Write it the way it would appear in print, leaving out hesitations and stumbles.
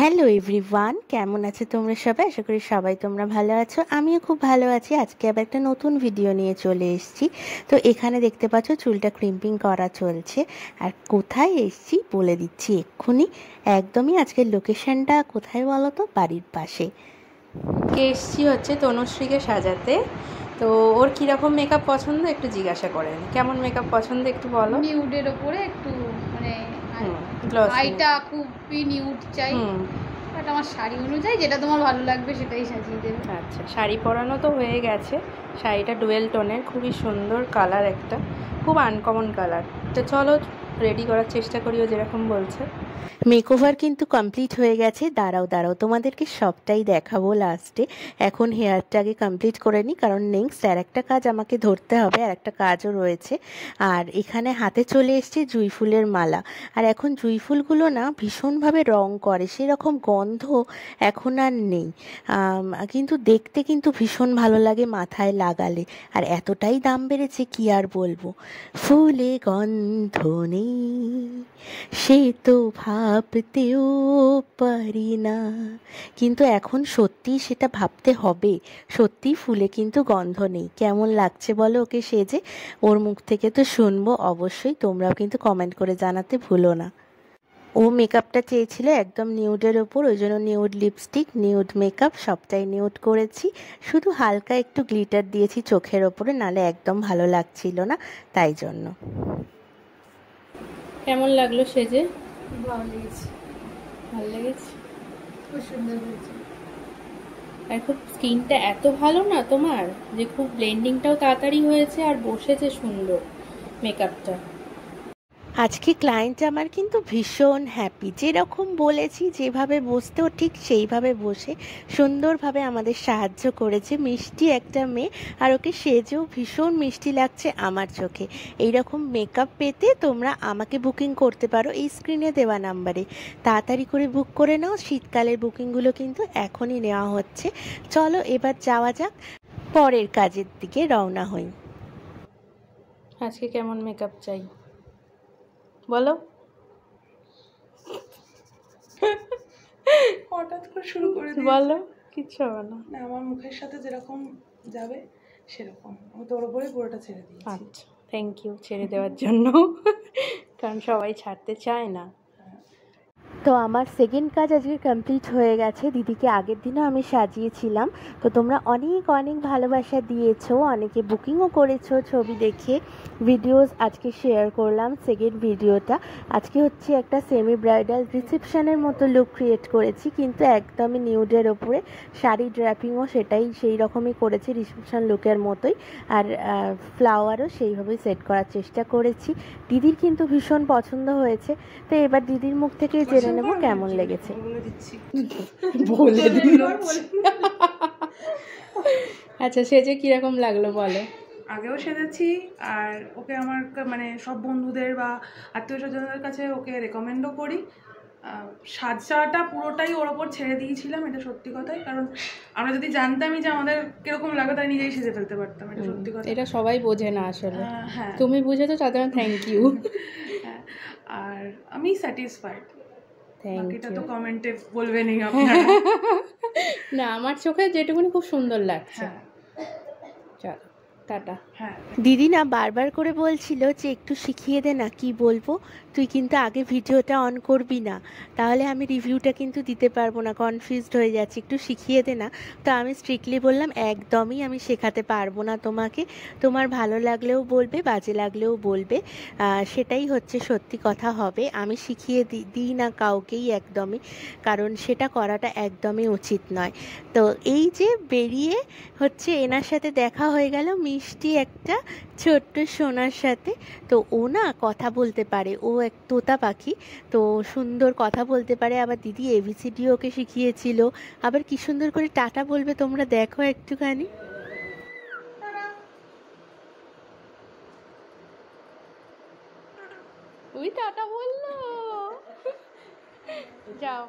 Hello everyone, কেমন আছো তোমরা সবাই? আশা করি সবাই তোমরা ভালো আছো। আমিও খুব ভালো আছি। আজকে আবার একটা নতুন ভিডিও নিয়ে চলে এসেছি। তো এখানে দেখতে পাচ্ছ চুলটা ক্রিম্পিং করা চলছে। আর কোথায় এসেছি বলে দিচ্ছি এক্ষুনি। একদমই আজকের লোকেশনটা কোথায় বলো তো? বাড়ির পাশে এসেছি হচ্ছে তনুশ্রীকে সাজাতে। তো ওর কীরকম মেকআপ পছন্দ একটু জিজ্ঞাসা করেন। কেমন মেকআপ পছন্দ একটু বলো। নিউডের ওপরে একটু মানে আইটা খুবই নিউড চাই। বাট আমার শাড়ি অনুযায়ী যেটা তোমার ভালো লাগবে সেটাই সাজিয়ে দেবে। আচ্ছা, শাড়ি পরানো তো হয়ে গেছে। শাড়িটা ডুয়েল টোনের, খুবই সুন্দর কালার, একটা খুব আনকমন কালার। তো চলো রেডি করার চেষ্টা করিও যেরকম বলছে। মেকওভার কিন্তু কমপ্লিট হয়ে গেছে। দাঁড়াও তোমাদেরকে সবটাই দেখাবো লাস্টে। এখন হেয়ারটা আগে কমপ্লিট করে নিই, কারণ নেক্সট আর একটা কাজ আমাকে ধরতে হবে, আর একটা কাজও রয়েছে। আর এখানে হাতে চলে এসছে জুঁই ফুলের মালা। আর এখন জুঁই ফুলগুলো না ভীষণভাবে রং করে, সেরকম গন্ধ এখন আর নেই, কিন্তু দেখতে কিন্তু ভীষণ ভালো লাগে মাথায় লাগালে। আর এতটাই দাম বেড়েছে কি আর বলবো। ফুলে গন্ধ নেই সে তো ভাবতেও পারি না, কিন্তু এখন সত্যি সেটা ভাবতে হবে। সত্যি ফুলে কিন্তু গন্ধ নেই। কেমন লাগছে বলো ওকে সেজে? ওর মুখ থেকে তো শুনবো অবশ্যই, তোমরাও কিন্তু কমেন্ট করে জানাতে ভুলো না। ও মেকআপটা চেয়েছিল একদম নিউডের ওপর, ওই জন্য নিউড লিপস্টিক, নিউড মেকআপ সবটাই নিউড করেছি। শুধু হালকা একটু গ্লিটার দিয়েছি চোখের ওপরে, নালে একদম ভালো লাগছিল না, তাই জন্য। কেমন লাগলো সেজে? ভালো লেগেছে, ভালো লেগেছে, খুব সুন্দর হয়েছে। আর খুব স্কিনটা এত ভালো না তোমার, যে খুব ব্লেন্ডিংটাও তাড়াতাড়ি হয়েছে আর বসেছে সুন্দর মেকআপটা। আজকে ক্লায়েন্ট আমার কিন্তু ভীষণ হ্যাপি। যেরকম বলেছি যেভাবে বসতেও ঠিক সেইভাবে বসে সুন্দরভাবে আমাদের সাহায্য করেছে। মিষ্টি একটা মেয়ে, আর ওকে সেজেও ভীষণ মিষ্টি লাগছে আমার চোখে। এইরকম মেকআপ পেতে তোমরা আমাকে বুকিং করতে পারো এই স্ক্রিনে দেওয়া নাম্বারে। তাড়াতাড়ি করে বুক করে নাও, শীতকালের বুকিংগুলো কিন্তু এখনই নেওয়া হচ্ছে। চলো এবার যাওয়া যাক, পরের কাজের দিকে রওনা হই। আজকে কেমন মেকআপ চাই বলো? হঠাৎ করে শুরু করে বলো, কিচ্ছু হবে না। না, আমার মুখের সাথে যেরকম যাবে সেরকম আমি তোর উপরেই পুরোটা ছেড়ে দিয়েছি। আচ্ছা, থ্যাংক ইউ ছেড়ে দেওয়ার জন্য, কারণ সবাই ছাড়তে চায় না। তো আমার সেকেন্ড কাজ আজকে কমপ্লিট হয়ে গেছে। দিদিকে আগের দিনও আমি সাজিয়েছিলাম। তো তোমরা অনেক অনেক ভালোবাসা দিয়েছো, অনেকে বুকিংও করেছো ছবি দেখে। ভিডিওস আজকে শেয়ার করলাম। সেকেন্ড ভিডিওটা আজকে হচ্ছে একটা সেমি ব্রাইডাল রিসেপশনের মতো লুক ক্রিয়েট করেছি, কিন্তু একদমই নিউডের ওপরে। শাড়ি ড্র্যাপিংও সেটাই সেই রকমই করেছি, রিসেপশন লুকের মতোই। আর ফ্লাওয়ারও সেইভাবেই সেট করার চেষ্টা করেছি। দিদির কিন্তু ভীষণ পছন্দ হয়েছে। তো এবার দিদির মুখ থেকে জেনে নেব কেমন লেগেছে। বলে দিল। আচ্ছা, সেজে কিরকম লাগলো বলো? আগেও সেজেছি, আর ওকে আমার মানে সব বন্ধুদের বা আত্মীয় স্বজনদের কাছে ওকে রেকমেন্ডও করি। সাজাটা পুরোটাই ওর ওপর ছেড়ে দিয়েছিলাম, এটা সত্যি কথাই। কারণ আমরা যদি জানতামই যে আমাদের কিরকম লাগে তাই নিজেই সেজে ফেলতে পারতাম, এটা সত্যি কথা। এটা সবাই বোঝে না আসলে। হ্যাঁ, তুমি বুঝেছো, তাদের থ্যাংক ইউ। হ্যাঁ, আর আমি স্যাটিসফাইড। বাকিটা তো থ্যাংক ইউ। কমেন্টে বলবেনই আপনারা। না, আমার চোখে যেটুকুনি খুব সুন্দর লাগছে। হ্যাঁ, চলো টাটা। হ্যাঁ। দিদি না বারবার করে বলছিল যে একটু শিখিয়ে দে না, কি বলবো। তুই কিন্তু আগে ভিডিওটা অন করবি না, তাহলে আমি রিভিউটা কিন্তু দিতে পারবো না, কনফিউজড হয়ে যাচ্ছি, একটু শিখিয়ে দে না। তো আমি স্ট্রিক্টলি বললাম একদমই আমি শেখাতে পারবো না তোমাকে। তোমার ভালো লাগলেও বলবে, বাজে লাগলেও বলবে, সেটাই হচ্ছে সত্যি কথা হবে। আমি শিখিয়ে দিই না কাউকেই একদমই, কারণ সেটা করাটা একদমই উচিত নয়। তো এই যে বেরিয়ে হচ্ছে এনার সাথে দেখা হয়ে গেল, মিষ্টি একটা ছোট্ট সোনার সাথে। তো ও না কথা বলতে পারে, ও এক তোতা পাখি, তো সুন্দর কথা বলতে পারে। আবার দিদি এবিসিডি ওকে শিখিয়েছিল। আবার কি সুন্দর করে টাটা বলবে, তোমরা দেখো একটুখানি। ওই টাটা বললো, যাও।